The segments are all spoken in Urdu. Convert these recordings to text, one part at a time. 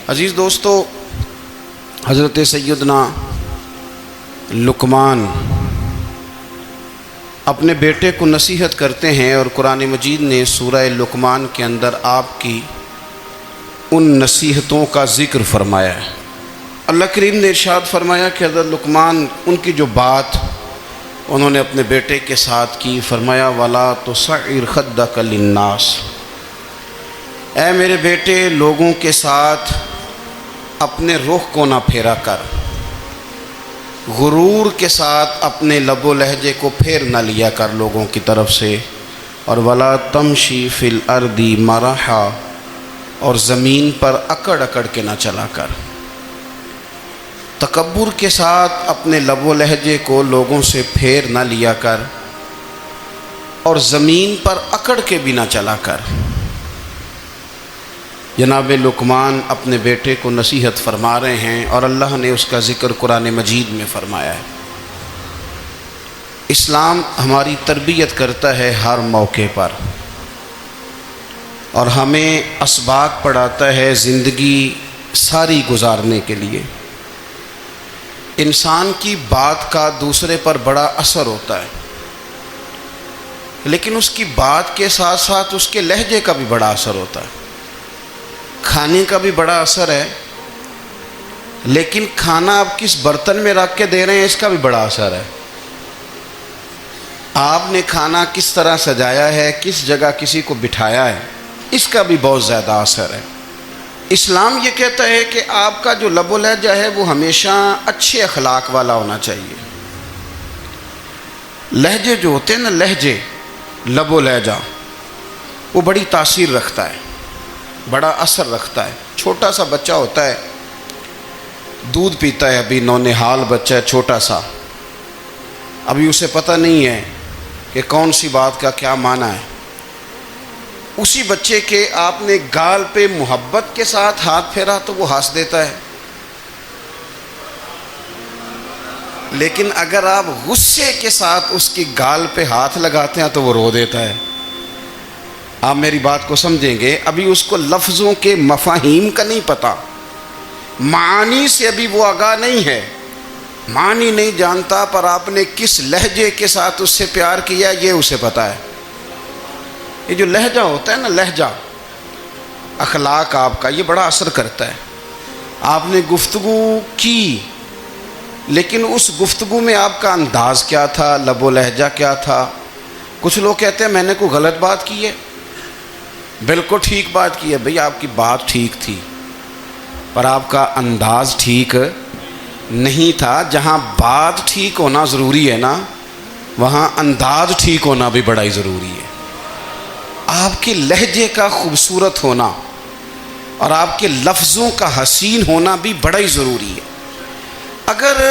عزیز دوستو، حضرت سیدنا لقمان اپنے بیٹے کو نصیحت کرتے ہیں، اور قرآن مجید نے سورہ لقمان کے اندر آپ کی ان نصیحتوں کا ذکر فرمایا ہے۔ اللہ کریم نے ارشاد فرمایا کہ حضرت لقمان ان کی جو بات انہوں نے اپنے بیٹے کے ساتھ کی، فرمایا وَلَا تُصَعِّرْ خَدَّكَ لِلنَّاسِ، اے میرے بیٹے لوگوں کے ساتھ اپنے رخ کو نہ پھیرا کر، غرور کے ساتھ اپنے لب و لہجے کو پھیر نہ لیا کر لوگوں کی طرف سے، اور وَلَا تَمْشِي فِي الْأَرْضِ مَرَحًا، اور زمین پر اکڑ اکڑ کے نہ چلا کر، تکبر کے ساتھ اپنے لب و لہجے کو لوگوں سے پھیر نہ لیا کر، اور زمین پر اکڑ کے بھی نہ چلا کر۔ جناب لقمان اپنے بیٹے کو نصیحت فرما رہے ہیں، اور اللہ نے اس کا ذکر قرآن مجید میں فرمایا ہے۔ اسلام ہماری تربیت کرتا ہے ہر موقع پر، اور ہمیں اسباق پڑھاتا ہے زندگی ساری گزارنے کے لیے۔ انسان کی بات کا دوسرے پر بڑا اثر ہوتا ہے، لیکن اس کی بات کے ساتھ ساتھ اس کے لہجے کا بھی بڑا اثر ہوتا ہے۔ کھانے کا بھی بڑا اثر ہے، لیکن کھانا آپ کس برتن میں رکھ کے دے رہے ہیں اس کا بھی بڑا اثر ہے۔ آپ نے کھانا کس طرح سجایا ہے، کس جگہ کسی کو بٹھایا ہے، اس کا بھی بہت زیادہ اثر ہے۔ اسلام یہ کہتا ہے کہ آپ کا جو لب و لہجہ ہے وہ ہمیشہ اچھے اخلاق والا ہونا چاہیے۔ لہجے جو ہوتے ہیں نا، لہجے، لب و لہجہ، وہ بڑی تاثیر رکھتا ہے، بڑا اثر رکھتا ہے۔ چھوٹا سا بچہ ہوتا ہے، دودھ پیتا ہے، ابھی نونہال بچہ ہے چھوٹا سا، ابھی اسے پتہ نہیں ہے کہ کون سی بات کا کیا معنی ہے۔ اسی بچے کے آپ نے گال پہ محبت کے ساتھ ہاتھ پھیرا تو وہ ہنس دیتا ہے، لیکن اگر آپ غصے کے ساتھ اس کی گال پہ ہاتھ لگاتے ہیں تو وہ رو دیتا ہے۔ آپ میری بات کو سمجھیں گے، ابھی اس کو لفظوں کے مفاہیم کا نہیں پتہ، معانی سے ابھی وہ آگاہ نہیں ہے، معنی نہیں جانتا، پر آپ نے کس لہجے کے ساتھ اس سے پیار کیا یہ اسے پتہ ہے۔ یہ جو لہجہ ہوتا ہے نا، لہجہ، اخلاق آپ کا، یہ بڑا اثر کرتا ہے۔ آپ نے گفتگو کی، لیکن اس گفتگو میں آپ کا انداز کیا تھا، لب و لہجہ کیا تھا۔ کچھ لوگ کہتے ہیں میں نے کوئی غلط بات کی ہے، بالکل ٹھیک بات کی ہے۔ بھئی آپ کی بات ٹھیک تھی، پر آپ کا انداز ٹھیک نہیں تھا۔ جہاں بات ٹھیک ہونا ضروری ہے نا، وہاں انداز ٹھیک ہونا بھی بڑا ہی ضروری ہے۔ آپ کے لہجے کا خوبصورت ہونا اور آپ کے لفظوں کا حسین ہونا بھی بڑا ہی ضروری ہے۔ اگر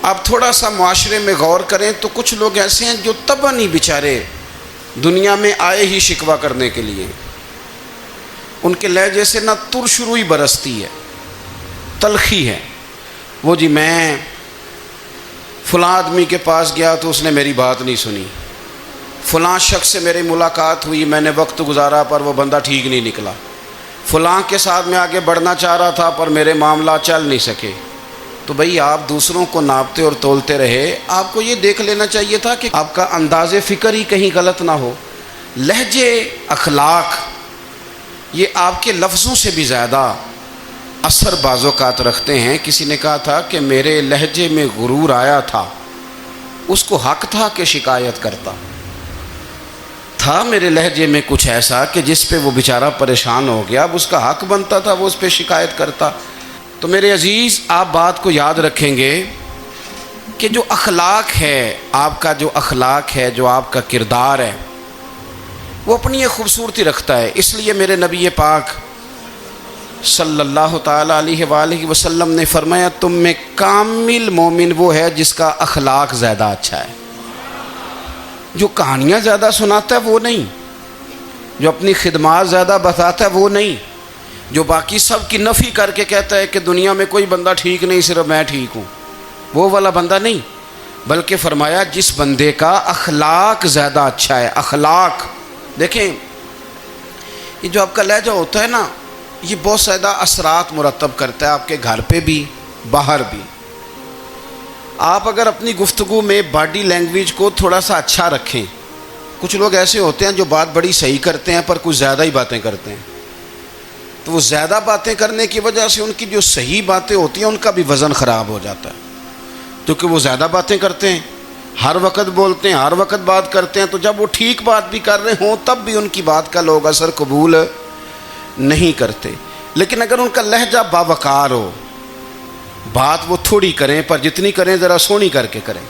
آپ تھوڑا سا معاشرے میں غور کریں تو کچھ لوگ ایسے ہیں جو طبعاً ہی بیچارے دنیا میں آئے ہی شکوہ کرنے کے لیے، ان کے لہجے سے نہ ترش روئی برستی ہے، تلخی ہے۔ وہ جی میں فلاں آدمی کے پاس گیا تو اس نے میری بات نہیں سنی، فلاں شخص سے میری ملاقات ہوئی، میں نے وقت گزارا پر وہ بندہ ٹھیک نہیں نکلا، فلاں کے ساتھ میں آگے بڑھنا چاہ رہا تھا پر میرے معاملات چل نہیں سکے۔ تو بھئی آپ دوسروں کو ناپتے اور تولتے رہے، آپ کو یہ دیکھ لینا چاہیے تھا کہ آپ کا انداز فکر ہی کہیں غلط نہ ہو۔ لہجے، اخلاق، یہ آپ کے لفظوں سے بھی زیادہ اثر بعض اوقات رکھتے ہیں۔ کسی نے کہا تھا کہ میرے لہجے میں غرور آیا تھا، اس کو حق تھا کہ شکایت کرتا تھا، میرے لہجے میں کچھ ایسا کہ جس پہ وہ بیچارہ پریشان ہو گیا، اب اس کا حق بنتا تھا وہ اس پہ شکایت کرتا۔ تو میرے عزیز، آپ بات کو یاد رکھیں گے کہ جو اخلاق ہے، آپ کا جو اخلاق ہے، جو آپ کا کردار ہے، وہ اپنی ایک خوبصورتی رکھتا ہے۔ اس لیے میرے نبی پاک صلی اللہ تعالیٰ علیہ وآلہ وسلم نے فرمایا تم میں کامل مومن وہ ہے جس کا اخلاق زیادہ اچھا ہے۔ جو کہانیاں زیادہ سناتا ہے وہ نہیں، جو اپنی خدمات زیادہ بتاتا ہے وہ نہیں، جو باقی سب کی نفی کر کے کہتا ہے کہ دنیا میں کوئی بندہ ٹھیک نہیں، صرف میں ٹھیک ہوں، وہ والا بندہ نہیں، بلکہ فرمایا جس بندے کا اخلاق زیادہ اچھا ہے۔ اخلاق دیکھیں، یہ جو آپ کا لہجہ ہوتا ہے نا، یہ بہت زیادہ اثرات مرتب کرتا ہے آپ کے گھر پہ بھی باہر بھی۔ آپ اگر اپنی گفتگو میں باڈی لینگویج کو تھوڑا سا اچھا رکھیں، کچھ لوگ ایسے ہوتے ہیں جو بات بڑی صحیح کرتے ہیں پر کچھ زیادہ ہی باتیں کرتے ہیں، تو وہ زیادہ باتیں کرنے کی وجہ سے ان کی جو صحیح باتیں ہوتی ہیں ان کا بھی وزن خراب ہو جاتا ہے، کیونکہ وہ زیادہ باتیں کرتے ہیں، ہر وقت بولتے ہیں، ہر وقت بات کرتے ہیں، تو جب وہ ٹھیک بات بھی کر رہے ہوں تب بھی ان کی بات کا لوگ اثر قبول نہیں کرتے۔ لیکن اگر ان کا لہجہ باوقار ہو، بات وہ تھوڑی کریں پر جتنی کریں ذرا سونی کر کے کریں،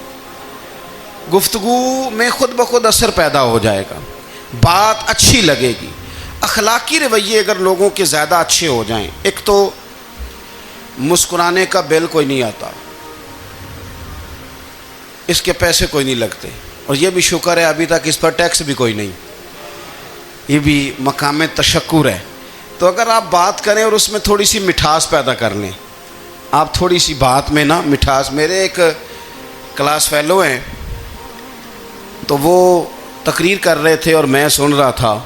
گفتگو میں خود بخود اثر پیدا ہو جائے گا، بات اچھی لگے گی۔ اخلاقی رویے اگر لوگوں کے زیادہ اچھے ہو جائیں، ایک تو مسکرانے کا بل کوئی نہیں آتا، اس کے پیسے کوئی نہیں لگتے، اور یہ بھی شکر ہے ابھی تک اس پر ٹیکس بھی کوئی نہیں، یہ بھی مقام تشکر ہے۔ تو اگر آپ بات کریں اور اس میں تھوڑی سی مٹھاس پیدا کر لیں، آپ تھوڑی سی بات میں نا مٹھاس، میرے ایک کلاس فیلو ہیں تو وہ تقریر کر رہے تھے اور میں سن رہا تھا،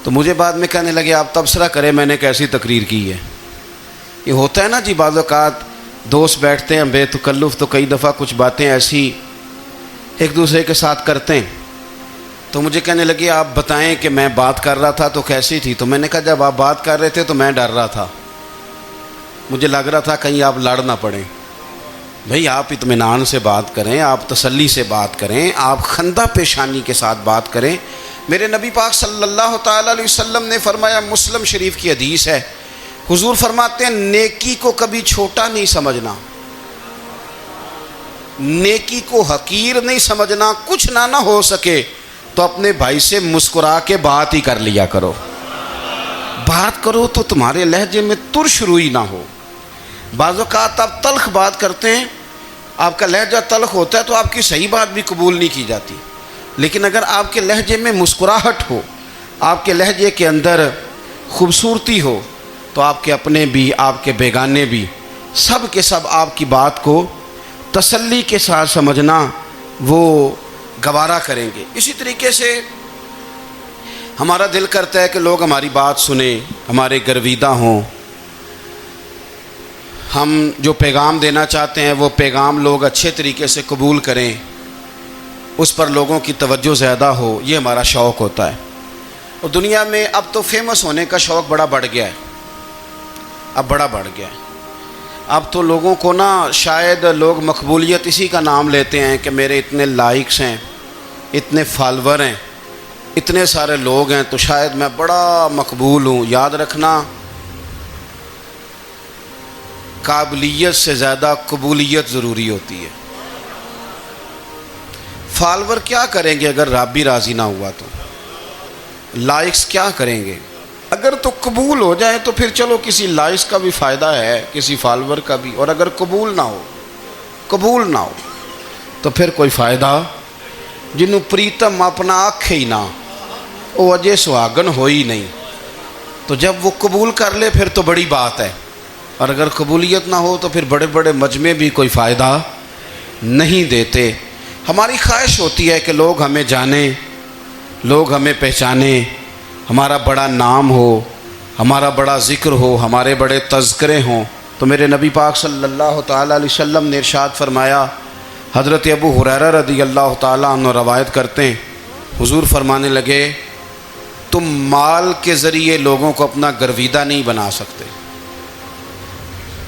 تو مجھے بعد میں کہنے لگے آپ تبصرہ کریں میں نے کیسی تقریر کی ہے۔ یہ ہوتا ہے نا جی، بعض اوقات دوست بیٹھتے ہیں بے تکلف تو کئی دفعہ کچھ باتیں ایسی ایک دوسرے کے ساتھ کرتے ہیں، تو مجھے کہنے لگے آپ بتائیں کہ میں بات کر رہا تھا تو کیسی تھی؟ تو میں نے کہا جب آپ بات کر رہے تھے تو میں ڈر رہا تھا، مجھے لگ رہا تھا کہیں آپ لڑ نہ پڑیں۔ بھئی آپ اطمینان سے بات کریں، آپ تسلی سے بات کریں، آپ خندہ پیشانی کے ساتھ بات کریں۔ میرے نبی پاک صلی اللہ تعالیٰ علیہ وسلم نے فرمایا، مسلم شریف کی حدیث ہے، حضور فرماتے ہیں نیکی کو کبھی چھوٹا نہیں سمجھنا، نیکی کو حقیر نہیں سمجھنا، کچھ نہ ہو سکے تو اپنے بھائی سے مسکرا کے بات ہی کر لیا کرو، بات کرو تو تمہارے لہجے میں ترش روئی نہ ہو۔ بعض اوقات آپ تلخ بات کرتے ہیں، آپ کا لہجہ تلخ ہوتا ہے تو آپ کی صحیح بات بھی قبول نہیں کی جاتی، لیکن اگر آپ کے لہجے میں مسکراہٹ ہو، آپ کے لہجے کے اندر خوبصورتی ہو، تو آپ کے اپنے بھی آپ کے بیگانے بھی سب کے سب آپ کی بات کو تسلی کے ساتھ سمجھنا وہ گوارا کریں گے۔ اسی طریقے سے ہمارا دل کرتا ہے کہ لوگ ہماری بات سنیں، ہمارے گرویدہ ہوں، ہم جو پیغام دینا چاہتے ہیں وہ پیغام لوگ اچھے طریقے سے قبول کریں، اس پر لوگوں کی توجہ زیادہ ہو، یہ ہمارا شوق ہوتا ہے۔ اور دنیا میں اب تو فیمس ہونے کا شوق بڑا بڑھ گیا ہے، اب بڑا بڑھ گیا ہے۔ اب تو لوگوں کو نا شاید لوگ مقبولیت اسی کا نام لیتے ہیں کہ میرے اتنے لائکس ہیں، اتنے فالور ہیں، اتنے سارے لوگ ہیں تو شاید میں بڑا مقبول ہوں۔ یاد رکھنا، قابلیت سے زیادہ قبولیت ضروری ہوتی ہے۔ فالور کیا کریں گے اگر رب بھی راضی نہ ہوا تو؟ لائکس کیا کریں گے؟ اگر تو قبول ہو جائے تو پھر چلو کسی لائکس کا بھی فائدہ ہے، کسی فالور کا بھی، اور اگر قبول نہ ہو تو پھر کوئی فائدہ جنوں پریتم اپنا آکھے ہی نہ، وہ اجے سہاگن ہوئی نہیں، تو جب وہ قبول کر لے پھر تو بڑی بات ہے، اور اگر قبولیت نہ ہو تو پھر بڑے بڑے مجمع بھی کوئی فائدہ نہیں دیتے۔ ہماری خواہش ہوتی ہے کہ لوگ ہمیں جانیں، لوگ ہمیں پہچانیں، ہمارا بڑا نام ہو، ہمارا بڑا ذکر ہو، ہمارے بڑے تذکرے ہوں۔ تو میرے نبی پاک صلی اللہ تعالیٰ علیہ وسلم نے ارشاد فرمایا، حضرت ابو ہریرہ رضی اللہ تعالیٰ عنہ روایت کرتے ہیں، حضور فرمانے لگے تم مال کے ذریعے لوگوں کو اپنا گرویدہ نہیں بنا سکتے،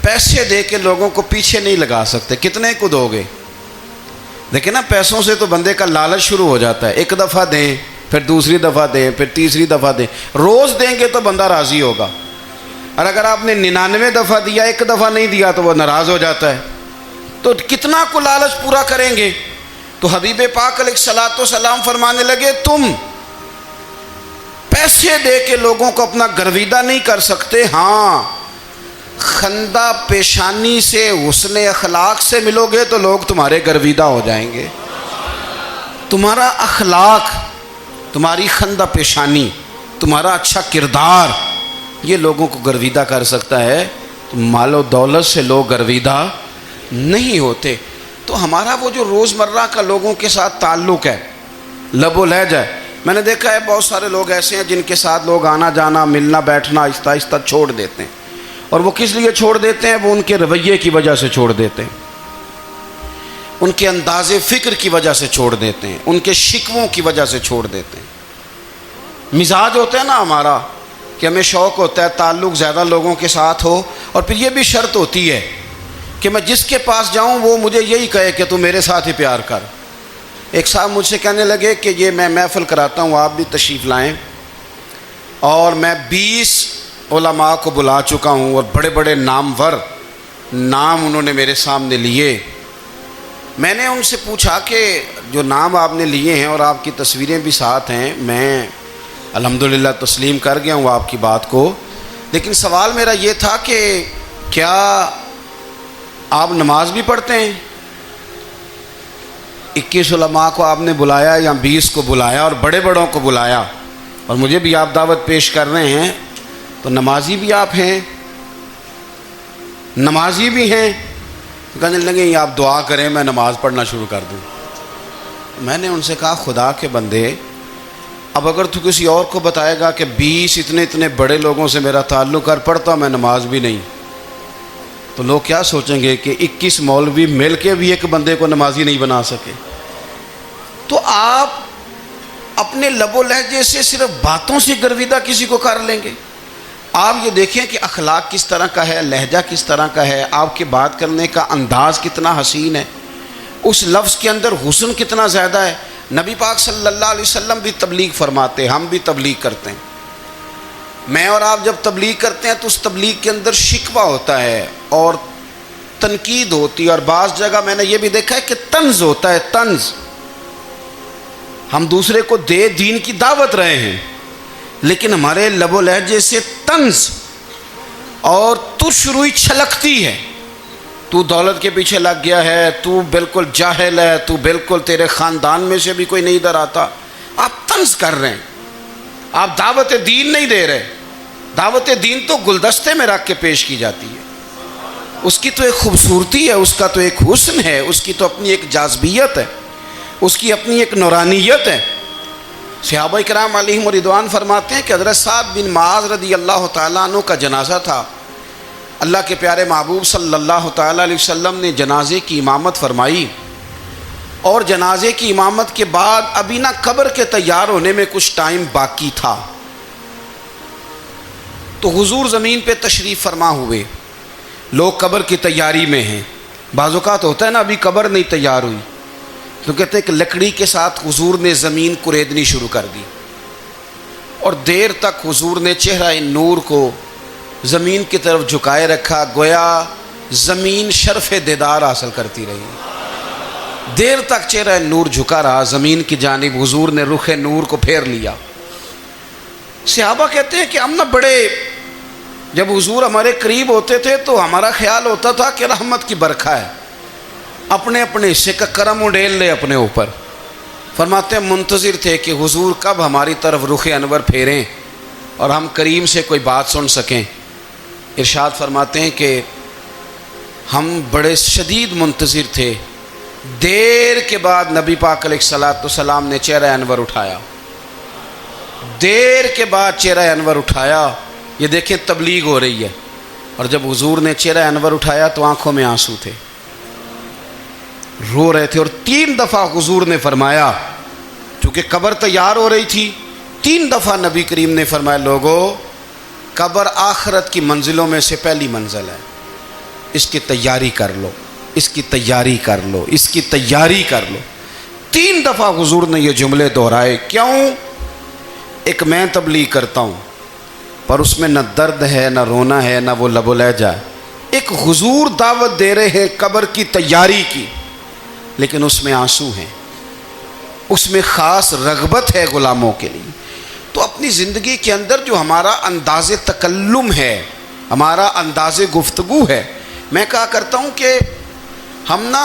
پیسے دے کے لوگوں کو پیچھے نہیں لگا سکتے۔ کتنے کو دو گے؟ دیکھیں نا، پیسوں سے تو بندے کا لالچ شروع ہو جاتا ہے، ایک دفعہ دیں، پھر دوسری دفعہ دیں، پھر تیسری دفعہ دیں، روز دیں گے تو بندہ راضی ہوگا، اور اگر آپ نے 99 دفعہ دیا، ایک دفعہ نہیں دیا تو وہ ناراض ہو جاتا ہے، تو کتنا کو لالچ پورا کریں گے؟ تو حبیب پاک علیہ الصلوۃ والسلام فرمانے لگے تم پیسے دے کے لوگوں کو اپنا گرویدہ نہیں کر سکتے، ہاں خندہ پیشانی سے، حسن اخلاق سے ملو گے تو لوگ تمہارے گرویدہ ہو جائیں گے۔ تمہارا اخلاق، تمہاری خندہ پیشانی، تمہارا اچھا کردار، یہ لوگوں کو گرویدہ کر سکتا ہے۔ تو مال و دولت سے لوگ گرویدہ نہیں ہوتے۔ تو ہمارا وہ جو روزمرہ کا لوگوں کے ساتھ تعلق ہے، لب و لہجہ ہے، میں نے دیکھا ہے بہت سارے لوگ ایسے ہیں جن کے ساتھ لوگ آنا جانا ملنا بیٹھنا آہستہ آہستہ چھوڑ دیتے ہیں، اور وہ کس لیے چھوڑ دیتے ہیں؟ وہ ان کے رویے کی وجہ سے چھوڑ دیتے ہیں، ان کے انداز فکر کی وجہ سے چھوڑ دیتے ہیں، ان کے شکووں کی وجہ سے چھوڑ دیتے ہیں۔ مزاج ہوتا ہے نا ہمارا کہ ہمیں شوق ہوتا ہے تعلق زیادہ لوگوں کے ساتھ ہو، اور پھر یہ بھی شرط ہوتی ہے کہ میں جس کے پاس جاؤں وہ مجھے یہی کہے کہ تو میرے ساتھ ہی پیار کر۔ ایک صاحب مجھ سے کہنے لگے کہ یہ میں محفل کراتا ہوں، آپ بھی تشریف لائیں، اور میں 20 علماء کو بلا چکا ہوں اور بڑے بڑے نامور نام انہوں نے میرے سامنے لیے۔ میں نے ان سے پوچھا کہ جو نام آپ نے لیے ہیں اور آپ کی تصویریں بھی ساتھ ہیں، میں الحمدللہ تسلیم کر گیا ہوں آپ کی بات کو، لیکن سوال میرا یہ تھا کہ کیا آپ نماز بھی پڑھتے ہیں؟ 21 علماء کو آپ نے بلایا یا 20 کو بلایا اور بڑے بڑوں کو بلایا، اور مجھے بھی آپ دعوت پیش کر رہے ہیں، تو نمازی بھی آپ ہیں، نمازی بھی ہیں؟ کہنے لگے آپ دعا کریں میں نماز پڑھنا شروع کر دوں۔ میں نے ان سے کہا خدا کے بندے، اب اگر تو کسی اور کو بتائے گا کہ 20 اتنے بڑے لوگوں سے میرا تعلق اور پڑھتا میں نماز بھی نہیں، تو لوگ کیا سوچیں گے کہ 21 مولوی مل کے بھی ایک بندے کو نمازی نہیں بنا سکے۔ تو آپ اپنے لب و لہجے سے صرف باتوں سے گرویدہ کسی کو کر لیں گے؟ آپ یہ دیکھیں کہ اخلاق کس طرح کا ہے، لہجہ کس طرح کا ہے، آپ کے بات کرنے کا انداز کتنا حسین ہے، اس لفظ کے اندر حسن کتنا زیادہ ہے۔ نبی پاک صلی اللہ علیہ وسلم بھی تبلیغ فرماتے، ہم بھی تبلیغ کرتے ہیں۔ میں اور آپ جب تبلیغ کرتے ہیں تو اس تبلیغ کے اندر شکوہ ہوتا ہے اور تنقید ہوتی ہے، اور بعض جگہ میں نے یہ بھی دیکھا ہے کہ طنز ہوتا ہے، طنز۔ ہم دوسرے کو دین کی دعوت رہے ہیں، لیکن ہمارے لب و لہجے سے طنز اور ترش روئی چھلکتی ہے۔ تو دولت کے پیچھے لگ گیا ہے، تو بالکل جاہل ہے، تو بالکل تیرے خاندان میں سے بھی کوئی نہیں ادھر آتا۔ آپ طنز کر رہے ہیں، آپ دعوت دین نہیں دے رہے۔ دعوت دین تو گلدستے میں رکھ کے پیش کی جاتی ہے، اس کی تو ایک خوبصورتی ہے، اس کا تو ایک حسن ہے، اس کی تو اپنی ایک جاذبیت ہے، اس کی اپنی ایک نورانیت ہے۔ صحابہ کرام علیہم رضوان فرماتے ہیں کہ حضرت سعد بن معاذ رضی اللہ تعالیٰ عنہ کا جنازہ تھا۔ اللہ کے پیارے محبوب صلی اللہ تعالیٰ علیہ وسلم نے جنازے کی امامت فرمائی، اور جنازے کی امامت کے بعد ابھی نہ قبر کے تیار ہونے میں کچھ ٹائم باقی تھا، تو حضور زمین پہ تشریف فرما ہوئے، لوگ قبر کی تیاری میں ہیں۔ بعض اوقات ہوتا ہے نا ابھی قبر نہیں تیار ہوئی، تو کہتے ہیں کہ لکڑی کے ساتھ حضور نے زمین کریدنی شروع کر دی، اور دیر تک حضور نے چہرہ نور کو زمین کی طرف جھکائے رکھا، گویا زمین شرف دیدار حاصل کرتی رہی۔ دیر تک چہرہ نور جھکا رہا زمین کی جانب، حضور نے رخ نور کو پھیر لیا۔ صحابہ کہتے ہیں کہ ہم نہ بڑے، جب حضور ہمارے قریب ہوتے تھے تو ہمارا خیال ہوتا تھا کہ رحمت کی برکھا ہے، اپنے اپنے حصے کا کرم اڈیل لے اپنے اوپر۔ فرماتے ہیں منتظر تھے کہ حضور کب ہماری طرف رخ انور پھیریں اور ہم کریم سے کوئی بات سن سکیں۔ ارشاد فرماتے ہیں کہ ہم بڑے شدید منتظر تھے۔ دیر کے بعد نبی پاک علیہ الصلوۃ والسلام نے چہرہ انور اٹھایا، دیر کے بعد چہرہ انور اٹھایا۔ یہ دیکھیں تبلیغ ہو رہی ہے، اور جب حضور نے چہرہ انور اٹھایا تو آنکھوں میں آنسو تھے، رو رہے تھے، اور 3 دفعہ حضور نے فرمایا، چونکہ قبر تیار ہو رہی تھی، 3 دفعہ نبی کریم نے فرمایا لوگو قبر آخرت کی منزلوں میں سے پہلی منزل ہے، اس کی تیاری کر لو، اس کی تیاری کر لو، اس کی تیاری کر لو۔ 3 دفعہ حضور نے یہ جملے دہرائے۔ کیوں؟ ایک میں تبلیغ کرتا ہوں پر اس میں نہ درد ہے، نہ رونا ہے، نہ وہ لب و لہجہ ہے۔ ایک حضور دعوت دے رہے ہیں قبر کی تیاری کی، لیکن اس میں آنسو ہیں، اس میں خاص رغبت ہے غلاموں کے لیے۔ تو اپنی زندگی کے اندر جو ہمارا انداز تکلم ہے، ہمارا انداز گفتگو ہے، میں کہا کرتا ہوں کہ ہم نا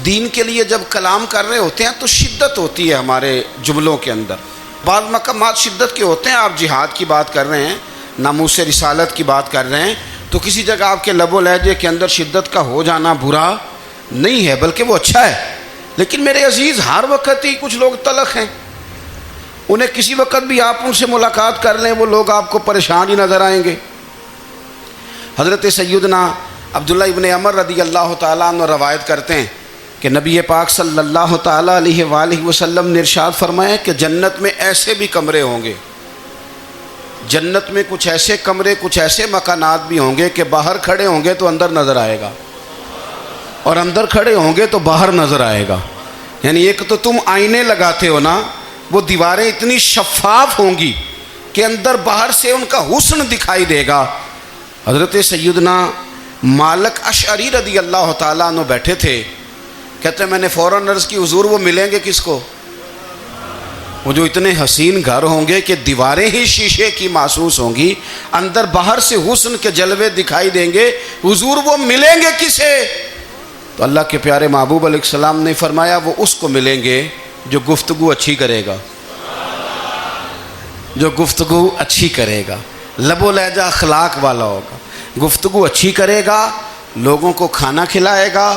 دین کے لیے جب کلام کر رہے ہوتے ہیں تو شدت ہوتی ہے ہمارے جملوں کے اندر۔ بعض مقامات شدت کے ہوتے ہیں، آپ جہاد کی بات کر رہے ہیں، ناموس رسالت کی بات کر رہے ہیں، تو کسی جگہ آپ کے لب و لہجے کے اندر شدت کا ہو جانا برا نہیں ہے، بلکہ وہ اچھا ہے۔ لیکن میرے عزیز ہر وقت ہی کچھ لوگ تلخ ہیں، انہیں کسی وقت بھی آپ ان سے ملاقات کر لیں وہ لوگ آپ کو پریشان ہی نظر آئیں گے۔ حضرت سیدنا عبداللہ ابن عمر رضی اللہ تعالیٰ عنہ روایت کرتے ہیں کہ نبی پاک صلی اللہ تعالیٰ علیہ وآلہ وسلم نے ارشاد فرمایا کہ جنت میں ایسے بھی کمرے ہوں گے، جنت میں کچھ ایسے کمرے، کچھ ایسے مکانات بھی ہوں گے کہ باہر کھڑے ہوں گے تو اندر نظر آئے گا، اور اندر کھڑے ہوں گے تو باہر نظر آئے گا۔ یعنی ایک تو تم آئینے لگاتے ہو نا، وہ دیواریں اتنی شفاف ہوں گی کہ اندر باہر سے ان کا حسن دکھائی دے گا۔ حضرت سیدنا مالک اشعری رضی اللہ تعالیٰ عنہ بیٹھے تھے، کہتے ہیں میں نے فوراً عرض کی حضور وہ ملیں گے کس کو؟ وہ جو اتنے حسین گھر ہوں گے کہ دیواریں ہی شیشے کی محسوس ہوں گی، اندر باہر سے حسن کے جلوے دکھائی دیں گے، حضور وہ ملیں گے کسے؟ تو اللہ کے پیارے محبوب علیہ السلام نے فرمایا وہ اس کو ملیں گے جو گفتگو اچھی کرے گا، جو گفتگو اچھی کرے گا، لب و لہجہ اخلاق والا ہوگا، گفتگو اچھی کرے گا، لوگوں کو کھانا کھلائے گا،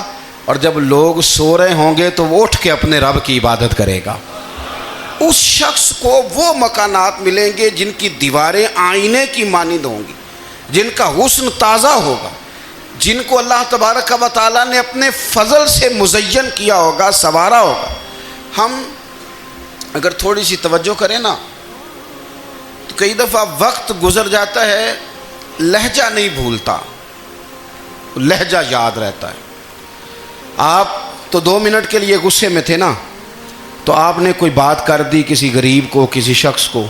اور جب لوگ سو رہے ہوں گے تو وہ اٹھ کے اپنے رب کی عبادت کرے گا۔ اس شخص کو وہ مکانات ملیں گے جن کی دیواریں آئینے کی مانند ہوں گی، جن کا حسن تازہ ہوگا، جن کو اللہ تبارک و تعالیٰ نے اپنے فضل سے مزین کیا ہوگا، سنوارا ہوگا۔ ہم اگر تھوڑی سی توجہ کریں نا تو کئی دفعہ وقت گزر جاتا ہے، لہجہ نہیں بھولتا، لہجہ یاد رہتا ہے۔ آپ تو 2 منٹ کے لیے غصے میں تھے نا، تو آپ نے کوئی بات کر دی کسی غریب کو، کسی شخص کو،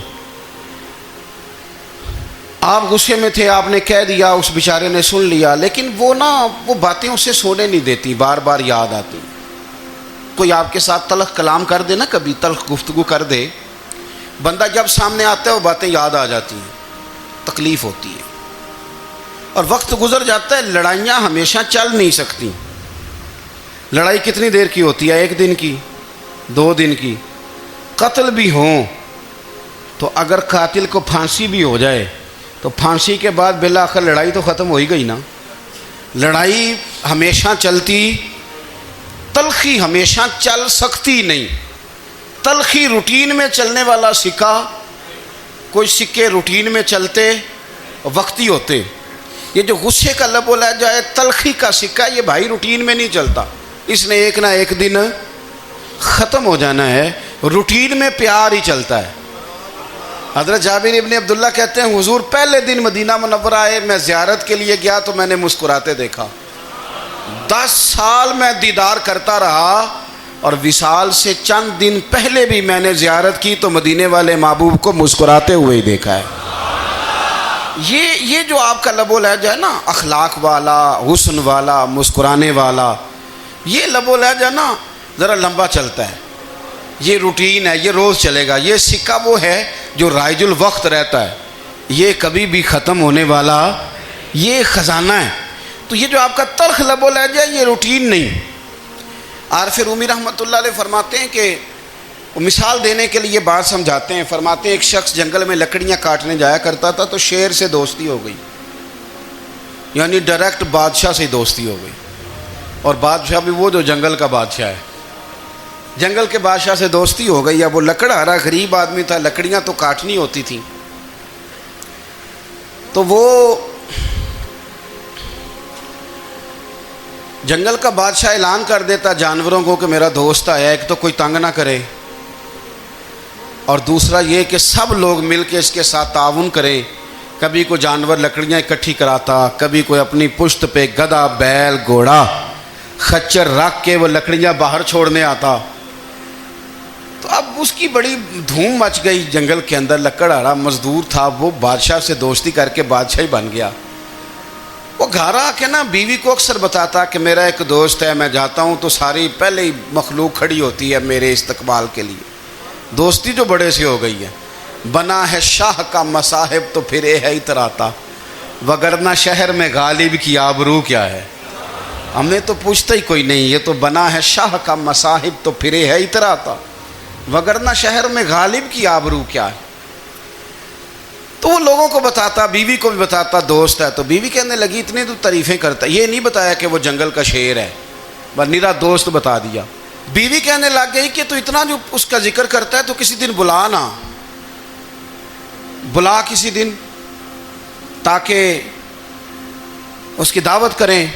آپ غصے میں تھے، آپ نے کہہ دیا، اس بیچارے نے سن لیا، لیکن وہ باتیں اسے سونے نہیں دیتی، بار بار یاد آتی۔ کوئی آپ کے ساتھ تلخ کلام کر دے نا، کبھی تلخ گفتگو کر دے، بندہ جب سامنے آتا ہے وہ باتیں یاد آ جاتی ہیں، تکلیف ہوتی ہے، اور وقت گزر جاتا ہے۔ لڑائیاں ہمیشہ چل نہیں سکتی۔ لڑائی کتنی دیر کی ہوتی ہے؟ 1 دن کی، 2 دن کی۔ قتل بھی ہوں تو اگر قاتل کو پھانسی بھی ہو جائے تو پھانسی کے بعد بالآخر لڑائی تو ختم ہو ہی گئی نا۔ لڑائی ہمیشہ چلتی، تلخی ہمیشہ چل سکتی نہیں۔ تلخی روٹین میں چلنے والا سکہ، کوئی سکے روٹین میں چلتے وقتی ہوتے، یہ جو غصے کا لب و لہجہ ہے، تلخی کا سکہ، یہ بھائی روٹین میں نہیں چلتا، اس نے ایک نہ ایک دن ختم ہو جانا ہے۔ روٹین میں پیار ہی چلتا ہے۔ حضرت جابر ابن عبداللہ کہتے ہیں حضور پہلے دن مدینہ منورہ آئے، میں زیارت کے لیے گیا تو میں نے مسکراتے دیکھا۔ 10 سال میں دیدار کرتا رہا، اور وصال سے چند دن پہلے بھی میں نے زیارت کی تو مدینے والے محبوب کو مسکراتے ہوئے ہی دیکھا ہے۔ یہ جو آپ کا لب و لہجہ ہے نا، اخلاق والا، حسن والا، مسکرانے والا، یہ لب و لہجہ نا ذرا لمبا چلتا ہے، یہ روٹین ہے، یہ روز چلے گا۔ یہ سکہ وہ ہے جو رائج الوقت رہتا ہے، یہ کبھی بھی ختم ہونے والا یہ خزانہ ہے۔ تو یہ جو آپ کا تلخ لب و لہجہ ہے، یہ روٹین نہیں۔ عارف رومی رحمۃ اللہ علیہ فرماتے ہیں کہ وہ مثال دینے کے لیے بات سمجھاتے ہیں، فرماتے ہیں ایک شخص جنگل میں لکڑیاں کاٹنے جایا کرتا تھا تو شیر سے دوستی ہو گئی، یعنی ڈائریکٹ بادشاہ سے دوستی ہو گئی، اور بادشاہ بھی وہ جو جنگل کا بادشاہ ہے، جنگل کے بادشاہ سے دوستی ہو گئی۔ اب وہ لکڑہارا غریب آدمی تھا، لکڑیاں تو کاٹنی ہوتی تھیں، تو وہ جنگل کا بادشاہ اعلان کر دیتا جانوروں کو کہ میرا دوست آیا، ایک تو کوئی تنگ نہ کرے، اور دوسرا یہ کہ سب لوگ مل کے اس کے ساتھ تعاون کریں۔ کبھی کوئی جانور لکڑیاں اکٹھی کراتا، کبھی کوئی اپنی پشت پہ گدھا، بیل، گھوڑا، خچر رکھ کے وہ لکڑیاں باہر چھوڑنے آتا۔ تو اب اس کی بڑی دھوم مچ گئی جنگل کے اندر، لکڑہارا مزدور تھا، وہ بادشاہ سے دوستی کر کے بادشاہ ہی بن گیا۔ وہ گھر آ کے نا بیوی کو اکثر بتاتا کہ میرا ایک دوست ہے، میں جاتا ہوں تو ساری پہلے ہی مخلوق کھڑی ہوتی ہے میرے استقبال کے لیے۔ دوستی جو بڑے سے ہو گئی ہے۔ بنا ہے شاہ کا مصاحب تو پھر یہ ہے اتراتا، وگرنہ شہر میں غالب کی آبرو کیا ہے۔ ہم نے تو پوچھتا ہی کوئی نہیں، یہ تو بنا ہے شاہ کا مصاحب تو پھر یہ ہے اتراتا، وگرنہ شہر میں غالب کی آبرو کیا ہے۔ تو وہ لوگوں کو بتاتا، بیوی کو بھی بتاتا دوست ہے، تو بیوی کہنے لگی اتنی تو تعریفیں کرتا، یہ نہیں بتایا کہ وہ جنگل کا شیر ہے، بس نیرا دوست بتا دیا۔ بیوی کہنے لگ گئی کہ تو اتنا جو اس کا ذکر کرتا ہے تو کسی دن بلا نا، بلا کسی دن تاکہ اس کی دعوت کریں.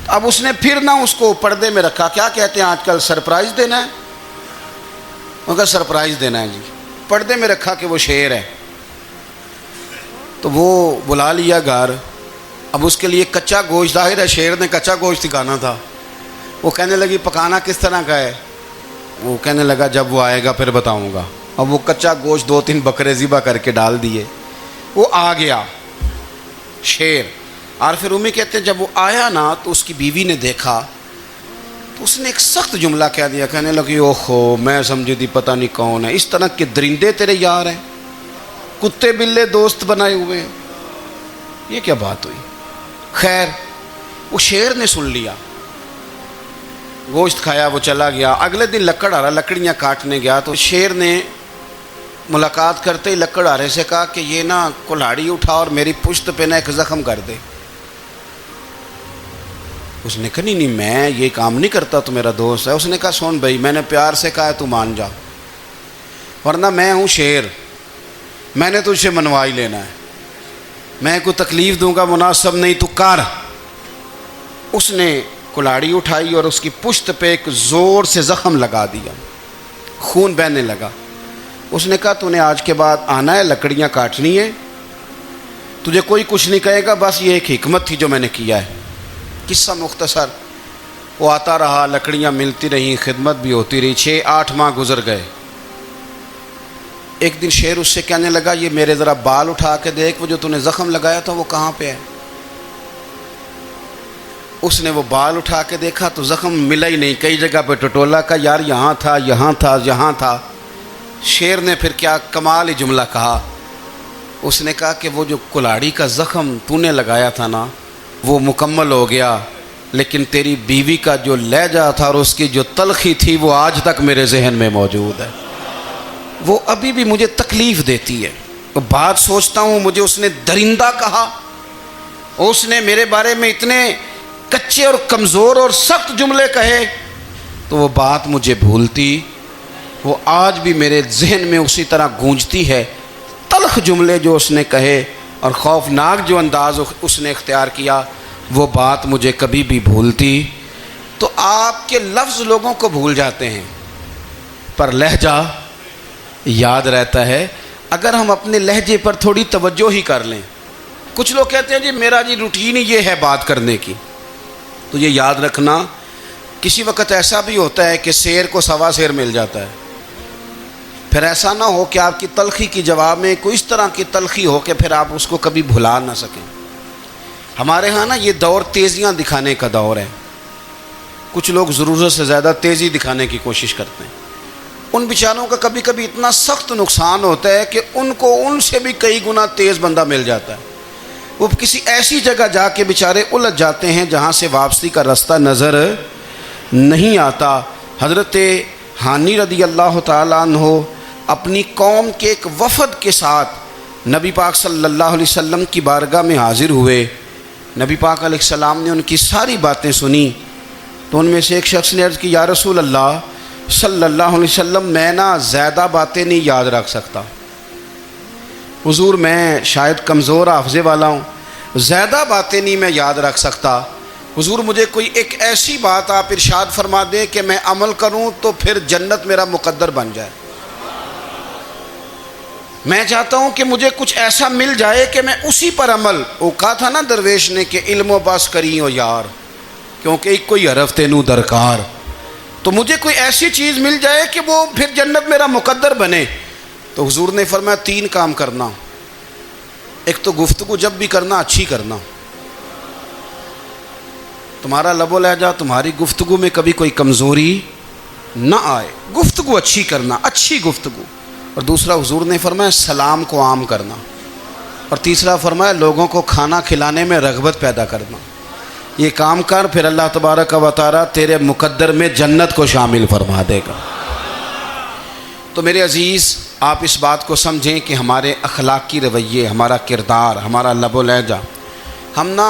اب اس نے پھر نہ اس کو پردے میں رکھا. کیا کہتے ہیں آج کل؟ سرپرائز دینا ہے. ان کا سرپرائز دینا ہے جی. پردے میں رکھا کہ وہ شیر ہے. تو وہ بلا لیا گھر. اب اس کے لیے کچا گوشت، ظاہر ہے شیر نے کچا گوشت سکھانا تھا. وہ کہنے لگی پکانا کس طرح کا ہے؟ وہ کہنے لگا جب وہ آئے گا پھر بتاؤں گا. اب وہ کچا گوشت 2-3 بکرے ذبح کر کے ڈال دیے. وہ آ گیا شیر. عارف رومی کہتے ہیں جب وہ آیا نا تو اس کی بیوی نے دیکھا تو اس نے ایک سخت جملہ کہہ دیا. کہنے لگی اوہو میں سمجھی تھی پتہ نہیں کون ہے. اس طرح کے درندے تیرے یار ہیں، کتے بلے دوست بنائے ہوئے ہیں. یہ کیا بات ہوئی؟ خیر وہ شیر نے سن لیا، گوشت کھایا، وہ چلا گیا. اگلے دن لکڑ آ رہا، لکڑیاں کاٹنے گیا تو شیر نے ملاقات کرتے ہی لکڑ آرے سے کہا کہ یہ نا کلہاڑی اٹھا اور میری پشت پہ نا ایک زخم کر دے. اس نے کہا نہیں میں یہ کام نہیں کرتا، تو میرا دوست ہے. اس نے کہا سن بھائی میں نے پیار سے کہا ہے تو مان جا، ورنہ میں ہوں شیر، میں نے تجھ سے منوا ہی لینا ہے. میں کوئی تکلیف دوں گا مناسب نہیں، تو کر. اس نے کلاڑی اٹھائی اور اس کی پشت پہ ایک زور سے زخم لگا دیا، خون بہنے لگا. اس نے کہا تو نے آج کے بعد آنا ہے، لکڑیاں کاٹنی ہے، تجھے کوئی کچھ نہیں کہے گا، بس یہ ایک حکمت تھی جو میں نے کیا ہے. قصہ مختصر. وہ آتا رہا، لکڑیاں ملتی رہیں، خدمت بھی ہوتی رہی. 6-8 ماہ گزر گئے. ایک دن شیر اس سے کہنے لگا یہ میرے ذرا بال اٹھا کے دیکھ، وہ جو تو نے زخم لگایا تھا وہ کہاں پہ ہے؟ اس نے وہ بال اٹھا کے دیکھا تو زخم ملا ہی نہیں. کئی جگہ پہ ٹٹولا کا یار یہاں تھا یہاں تھا یہاں تھا. شیر نے پھر کیا کمال ہی جملہ کہا. اس نے کہا کہ وہ جو کلاڑی کا زخم تو نے لگایا تھا نا وہ مکمل ہو گیا، لیکن تیری بیوی کا جو لہجہ تھا اور اس کی جو تلخی تھی وہ آج تک میرے ذہن میں موجود ہے. وہ ابھی بھی مجھے تکلیف دیتی ہے. بات سوچتا ہوں مجھے اس نے درندہ کہا، اس نے میرے بارے میں اتنے کچے اور کمزور اور سخت جملے کہے، تو وہ بات مجھے بھولتی، وہ آج بھی میرے ذہن میں اسی طرح گونجتی ہے. تلخ جملے جو اس نے کہے اور خوفناک جو انداز اس نے اختیار کیا، وہ بات مجھے کبھی بھی بھولتی. تو آپ کے لفظ لوگوں کو بھول جاتے ہیں پر لہجہ یاد رہتا ہے اگر ہم اپنے لہجے پر تھوڑی توجہ ہی کر لیں. کچھ لوگ کہتے ہیں جی میرا جی روٹین ہی یہ ہے بات کرنے کی. تو یہ یاد رکھنا کسی وقت ایسا بھی ہوتا ہے کہ شیر کو سوا شیر مل جاتا ہے. پھر ایسا نہ ہو کہ آپ کی تلخی کی جواب میں کوئی اس طرح کی تلخی ہو کہ پھر آپ اس کو کبھی بھلا نہ سکیں. ہمارے ہاں نا یہ دور تیزیاں دکھانے کا دور ہے. کچھ لوگ ضرورت سے زیادہ تیزی دکھانے کی کوشش کرتے ہیں. ان بیچاروں کا کبھی کبھی اتنا سخت نقصان ہوتا ہے کہ ان کو ان سے بھی کئی گنا تیز بندہ مل جاتا ہے. وہ کسی ایسی جگہ جا کے بیچارے الجھ جاتے ہیں جہاں سے واپسی کا راستہ نظر نہیں آتا. حضرت حانی رضی اللہ تعالیٰ عنہ اپنی قوم کے ایک وفد کے ساتھ نبی پاک صلی اللہ علیہ وسلم کی بارگاہ میں حاضر ہوئے. نبی پاک علیہ السلام نے ان کی ساری باتیں سنی. تو ان میں سے ایک شخص نے عرض کی یا رسول اللہ صلی اللہ علیہ وسلم میں نا زیادہ باتیں نہیں یاد رکھ سکتا. حضور میں شاید کمزور حافظے والا ہوں، زیادہ باتیں نہیں میں یاد رکھ سکتا. حضور مجھے کوئی ایک ایسی بات آپ ارشاد فرما دیں کہ میں عمل کروں تو پھر جنت میرا مقدر بن جائے. میں چاہتا ہوں کہ مجھے کچھ ایسا مل جائے کہ میں اسی پر عمل. وہ کہا تھا نا درویش نے کہ علم و بس کری ہو یار، کیونکہ ایک کوئی حرف تینوں درکار. تو مجھے کوئی ایسی چیز مل جائے کہ وہ پھر جنت میرا مقدر بنے. تو حضور نے فرمایا 3 کام کرنا. ایک تو گفتگو جب بھی کرنا اچھی کرنا. تمہارا لب و لہجہ تمہاری گفتگو میں کبھی کوئی کمزوری نہ آئے. گفتگو اچھی کرنا، اچھی گفتگو. اور دوسرا حضور نے فرمایا سلام کو عام کرنا. اور تیسرا فرمایا لوگوں کو کھانا کھلانے میں رغبت پیدا کرنا. یہ کام کر پھر اللہ تبارک و تعالیٰ تیرے مقدر میں جنت کو شامل فرما دے گا. تو میرے عزیز آپ اس بات کو سمجھیں کہ ہمارے اخلاقی رویے، ہمارا کردار، ہمارا لب و لہجہ، ہم نہ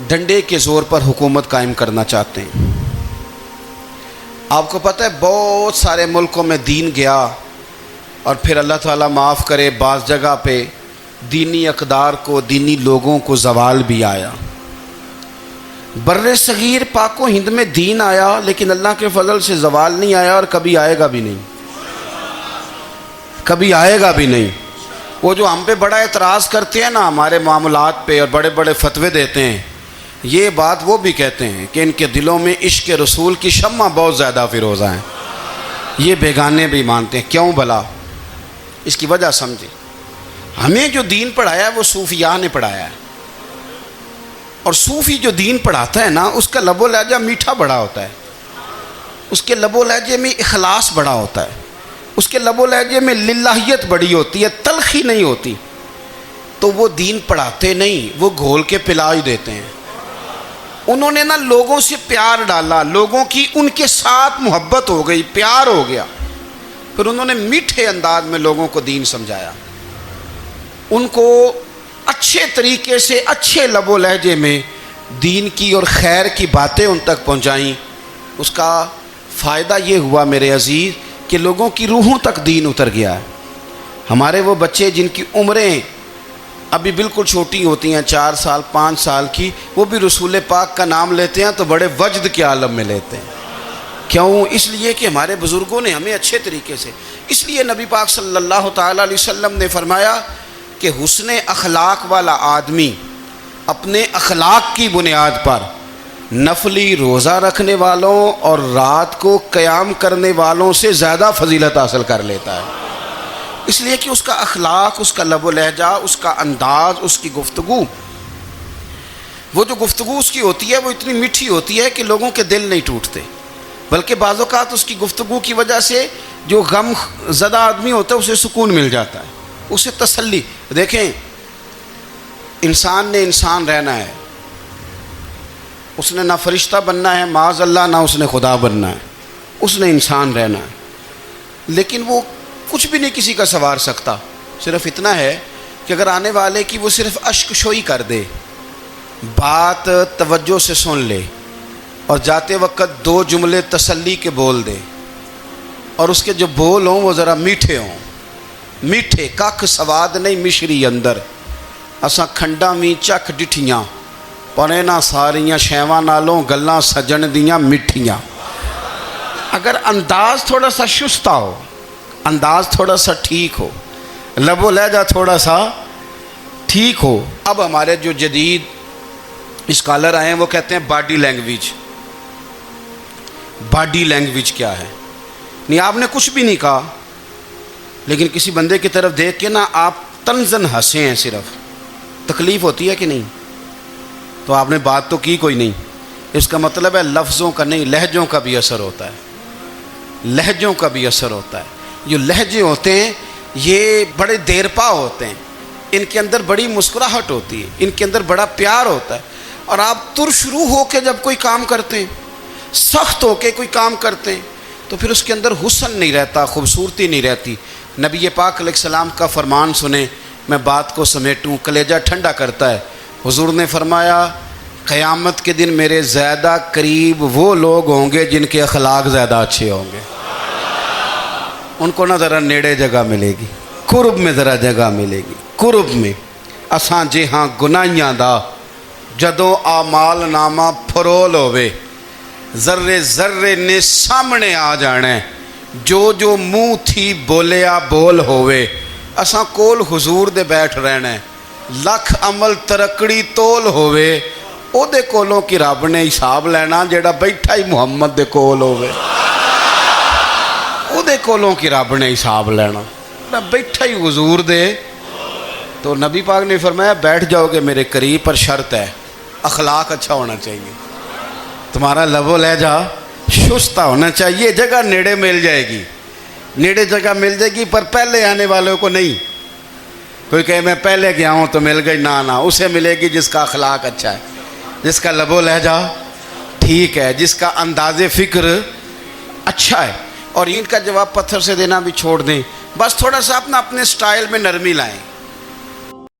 ڈنڈے کے زور پر حکومت قائم کرنا چاہتے ہیں. آپ کو پتہ ہے بہت سارے ملکوں میں دین گیا اور پھر اللہ تعالیٰ معاف کرے بعض جگہ پہ دینی اقدار کو، دینی لوگوں کو زوال بھی آیا۔ بر صغیر پاک و ہند میں دین آیا لیکن اللہ کے فضل سے زوال نہیں آیا اور کبھی آئے گا بھی نہیں، کبھی آئے گا بھی نہیں۔ وہ جو ہم پہ بڑا اعتراض کرتے ہیں نا ہمارے معاملات پہ اور بڑے بڑے فتوے دیتے ہیں، یہ بات وہ بھی کہتے ہیں کہ ان کے دلوں میں عشق رسول کی شمع بہت زیادہ فیروزہ ہیں، یہ بیگانے بھی مانتے ہیں۔ کیوں بھلا؟ اس کی وجہ سمجھیں، ہمیں جو دین پڑھایا ہے وہ صوفیاء نے پڑھایا ہے، اور صوفی جو دین پڑھاتا ہے نا اس کا لب و لہجہ میٹھا بڑا ہوتا ہے، اس کے لب و لہجے میں اخلاص بڑا ہوتا ہے، اس کے لب و لہجے میں للہیت بڑی ہوتی ہے، تلخی نہیں ہوتی۔ تو وہ دین پڑھاتے نہیں، وہ گھول کے پلا ہی دیتے ہیں۔ انہوں نے نا لوگوں سے پیار ڈالا، لوگوں کی ان کے ساتھ محبت ہو گئی، پیار ہو گیا، پھر انہوں نے میٹھے انداز میں لوگوں کو دین سمجھایا، ان کو اچھے طریقے سے اچھے لب و لہجے میں دین کی اور خیر کی باتیں ان تک پہنچائیں۔ اس کا فائدہ یہ ہوا میرے عزیز کہ لوگوں کی روحوں تک دین اتر گیا ہے۔ ہمارے وہ بچے جن کی عمریں ابھی بالکل چھوٹی ہوتی ہیں، 4 سال 5 سال کی، وہ بھی رسول پاک کا نام لیتے ہیں تو بڑے وجد کے عالم میں لیتے ہیں۔ کیوں؟ اس لیے کہ ہمارے بزرگوں نے ہمیں اچھے طریقے سے، اس لیے نبی پاک صلی اللہ تعالیٰ علیہ وسلم نے فرمایا کہ حسن اخلاق والا آدمی اپنے اخلاق کی بنیاد پر نفلی روزہ رکھنے والوں اور رات کو قیام کرنے والوں سے زیادہ فضیلت حاصل کر لیتا ہے، اس لیے کہ اس کا اخلاق، اس کا لب و لہجہ، اس کا انداز، اس کی گفتگو، وہ جو گفتگو اس کی ہوتی ہے وہ اتنی میٹھی ہوتی ہے کہ لوگوں کے دل نہیں ٹوٹتے، بلکہ بعض اوقات اس کی گفتگو کی وجہ سے جو غم زدہ آدمی ہوتا ہے اسے سکون مل جاتا ہے، اسے تسلی۔ دیکھیں، انسان نے انسان رہنا ہے، اس نے نہ فرشتہ بننا ہے معاذ اللہ، نہ اس نے خدا بننا ہے، اس نے انسان رہنا ہے، لیکن وہ کچھ بھی نہیں کسی کا سنوار سکتا، صرف اتنا ہے کہ اگر آنے والے کی وہ صرف اشک شوئی کر دے، بات توجہ سے سن لے اور جاتے وقت 2 جملے تسلی کے بول دے، اور اس کے جو بول ہوں وہ ذرا میٹھے ہوں، میٹھے کھ سواد نہیں مشری اندر، اساں کھنڈاں وی چکھ ڈٹھیاں پنے نہ ساریاں شیواں نالوں گلاں سجن دیاں میٹھیاں۔ اگر انداز تھوڑا سا شستہ ہو، انداز تھوڑا سا ٹھیک ہو، لب و لہجہ تھوڑا سا ٹھیک ہو۔ اب ہمارے جو جدید اسکالر آئے ہیں وہ کہتے ہیں باڈی لینگویج۔ باڈی لینگویج کیا ہے؟ نہیں، آپ نے کچھ بھی نہیں کہا، لیکن کسی بندے کی طرف دیکھ کے نا آپ طنزاً ہنسے ہیں، صرف تکلیف ہوتی ہے کہ نہیں؟ تو آپ نے بات تو کی کوئی نہیں۔ اس کا مطلب ہے لفظوں کا نہیں، لہجوں کا بھی اثر ہوتا ہے، لہجوں کا بھی اثر ہوتا ہے۔ جو لہجے ہوتے ہیں یہ بڑے دیرپا ہوتے ہیں، ان کے اندر بڑی مسکراہٹ ہوتی ہے، ان کے اندر بڑا پیار ہوتا ہے، اور آپ ترش روح ہو کے جب کوئی کام کرتے ہیں، سخت ہو کے کوئی کام کرتے ہیں، تو پھر اس کے اندر حسن نہیں رہتا، خوبصورتی نہیں رہتی۔ نبی پاک علیہ السلام کا فرمان سنیں، میں بات کو سمیٹوں، کلیجہ ٹھنڈا کرتا ہے۔ حضور نے فرمایا قیامت کے دن میرے زیادہ قریب وہ لوگ ہوں گے جن کے اخلاق زیادہ اچھے ہوں گے، ان کو نہ ذرا نیڑے جگہ ملے گی، قرب میں ذرا جگہ ملے گی، قرب میں۔ اساں جے ہاں گناہیاں دا جدوں اعمال نامہ پھرول ہوئے، ذرے ذرے نے سامنے آ جانا ہے، جو جو منہ تھی بولیا بول ہوئے، اساں کول حضور دے بیٹھ رہنا ہے، لکھ عمل ترکڑی تول ہوئے، او دے کولوں کی رب نے حساب لینا جیڑا بیٹھا ہی محمد دے کول ہوئے، او دے کولوں کی رب نے حساب لینا، بیٹھا ہی حضور دے۔ تو نبی پاک نے فرمایا بیٹھ جاؤ گے میرے قریب، پر شرط ہے اخلاق اچھا ہونا چاہیے، تمہارا لب و لہجہ شستہ ہونا چاہیے، جگہ نیڑے مل جائے گی، نیڑے جگہ مل جائے گی، پر پہلے آنے والوں کو نہیں۔ کوئی کہے میں پہلے گیا ہوں تو مل گئی، نہ اسے ملے گی جس کا اخلاق اچھا ہے، جس کا لب و لہجہ ٹھیک ہے، جس کا انداز فکر اچھا ہے۔ اور ان کا جواب پتھر سے دینا بھی چھوڑ دیں، بس تھوڑا سا اپنے سٹائل میں نرمی لائیں۔